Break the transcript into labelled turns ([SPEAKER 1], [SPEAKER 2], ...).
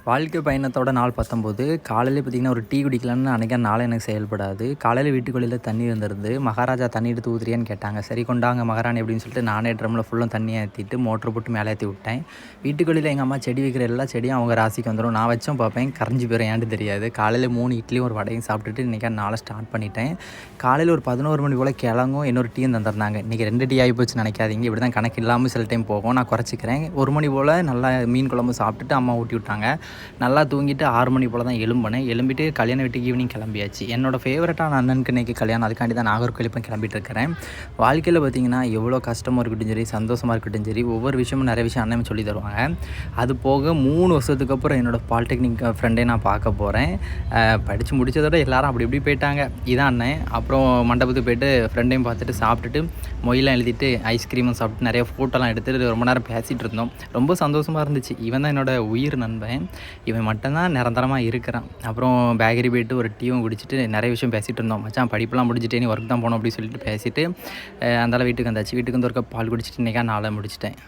[SPEAKER 1] வாழ்க்கை பயணத்தோட நாள் 19 காலையில பார்த்தீங்கன்னா, ஒரு டீ குடிக்கலான்னு அன்னைக்கு நாளே எனக்கு செயல்படாது. காலையில வீட்டுக்குள்ளேல தண்ணி இருந்திருந்து, மகாராஜா தண்ணி எடுத்து ஊத்துறியான்னு கேட்டாங்க. சரி கொண்டாங்க மகாராணி அப்படின்னு சொல்லிட்டு நானே ட்ரம்ல ஃபுல்லும் தண்ணிய ஏத்திட்டு மோட்டர் போட்டு மேலே ஏத்தி விட்டேன். வீட்டுக்குள்ளேல எங்க அம்மா செடி வைக்கிற எல்லா செடியும் அவங்க ராசிக்கு வந்துரும். நான் வச்சும் பார்ப்பேன், கரைஞ்சு போயிரும் ஏன்ட்டு தெரியாது. காலையில 3 இட்லியும் ஒரு வடையும் சாப்பிட்டுட்டு இன்னைக்கு நாளை ஸ்டார்ட் பண்ணிட்டேன். காலையில ஒரு 11 மணி போல கிழங்கும் இன்னொரு டீயும் தந்திருந்தாங்க. இன்னைக்கு 2 டீ ஆகி போச்சுன்னு நினைக்காதீங்க. இப்படி தான் கணக்கு இல்லாமல் சில டைம் போகும். நான் குறைச்சிக்கிறேன். 1 மணி போல் நல்லா மீன் குழம்பு சாப்பிட்டுட்டு அம்மா ஊட்டி விட்டாங்க. நல்லா தூங்கிட்டு 6 மணி போல் தான் எழும்பினேன். எழும்பிட்டு கல்யாண வீட்டுக்கு ஈவினிங் கிளம்பியாச்சு. என்னோடய ஃபேவரட்டான அண்ணனுக்கு இன்றைக்கி கல்யாணம். அதுக்காண்டி தான் நாகர்கோவில் இப்போ கிளம்பிட்டு இருக்கிறேன். வாழ்க்கையில் பார்த்திங்கன்னா எவ்வளோ கஷ்டமாக இருக்கட்டும் சரி, சந்தோஷமாக இருக்கட்டும் சரி, ஒவ்வொரு விஷயமும் நிறைய விஷயம் அண்ணன் சொல்லி தருவாங்க. அது போக 3 வருஷத்துக்கு அப்புறம் என்னோடய பாலிடெக்னிக் ஃப்ரெண்டே நான் பார்க்க போகிறேன். படித்து முடித்ததோட எல்லாரும் அப்படி இப்படி போயிட்டாங்க. இதான் அண்ணன். அப்புறம் மண்டபத்துக்கு போய்ட்டு ஃப்ரெண்டையும் பார்த்துட்டு சாப்பிட்டுட்டு மொயிலாம் எழுதிட்டு ஐஸ்கிரீமும் சாப்பிட்டு நிறைய ஃபோட்டோலாம் எடுத்துகிட்டு ரொம்ப நேரம் பேசிகிட்டு இருந்தோம். ரொம்ப சந்தோஷமாக இருந்துச்சு. இவன் தான் என்னோடய உயிர் நண்பன். இவன் மட்டும்தான் நிரந்தரமாக இருக்கிறான். அப்புறம் பேக்கரி போய்ட்டு ஒரு டீயும் குடிச்சிட்டு நிறைய விஷயம் பேசிகிட்டு இருந்தோம். மச்சான் படிப்புலாம் முடிச்சுட்டு நீ ஒர்க் தான் போகணும் அப்படின்னு சொல்லிட்டு பேசிட்டு அந்தால வீட்டுக்கு வந்தாச்சு. வீட்டுக்கு வந்து ஒரு கப் பால் குடிச்சிட்டு இன்றைக்கா நாளை முடிச்சிட்டேன்.